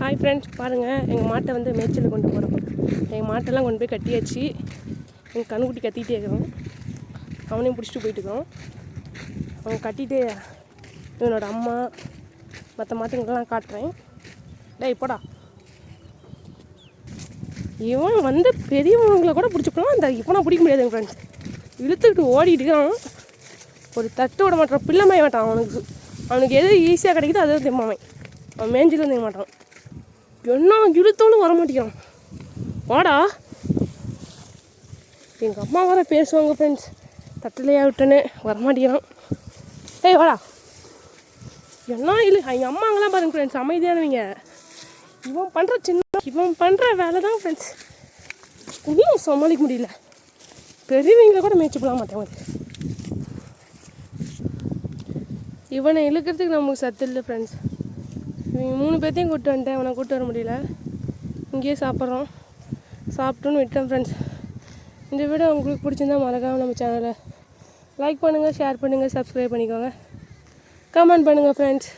Hi friends, பாருங்கள் எங்கள் மாட்டை வந்து மேய்ச்சல் கொண்டு போகிறோம். எங்கள் மாட்டெல்லாம் கொண்டு போய் கட்டியாச்சு. எங்கள் கண்ணுக்குட்டி கத்திகிட்டே இருக்கிறோம். அவனையும் பிடிச்சிட்டு போயிட்டுருக்கோம். அவன் கட்டிகிட்டு இவனோட அம்மா மற்ற மாட்டுங்கள்லாம் காட்டுறேன். டேய் போடா. இவன் வந்து பெரியவங்களை கூட பிடிச்சிக்கலாம். அந்த இவனை பிடிக்க முடியாதுங்க ஃப்ரெண்ட்ஸ். இழுத்துக்கிட்டு ஓடிட்டுக்கான். ஒரு தட்டு விட மாட்டான். பிள்ளை மேய மாட்டான். அவனுக்கு எது ஈஸியாக கிடைக்குதோ அதை திம்மாவன். அவன் மேஞ்சிலும் திங்க மாட்டான். என்ன இழுத்தோன்னு வர மாட்டேங்கிறான். வாடா. எங்கள் அம்மா வர பேசுவாங்க ஃப்ரெண்ட்ஸ். தட்டிலையா விட்டேன்னு வரமாட்டேங்கிறான். ஏய் வாடா. என்ன இல்லை எங்கள் அம்மாங்கெல்லாம் பாருங்க ஃப்ரெண்ட்ஸ், அமைதியானவங்க. இவன் பண்ணுற வேலை தான் ஃப்ரெண்ட்ஸ் இன்னும் சமாளிக்க முடியல. பெரியவங்களை கூட மேய்ச்சி போட மாட்டேன். இவனை இழுக்கிறதுக்கு நமக்கு சத்து இல்லை ஃப்ரெண்ட்ஸ். இவங்க 3 பேர்த்தையும் கூப்பிட்டு வந்துட்டேன். அவனை கூப்பிட்டு வர முடியல. இங்கேயே சாப்பிட்டோன்னு விட்டேன் ஃப்ரெண்ட்ஸ். இந்த வீடியோ உங்களுக்கு பிடிச்சிருந்தா மறக்காமல் நம்ம சேனலை லைக் பண்ணுங்கள், ஷேர் பண்ணுங்கள், சப்ஸ்கிரைப் பண்ணிக்கோங்க, கமெண்ட் பண்ணுங்கள் ஃப்ரெண்ட்ஸ்.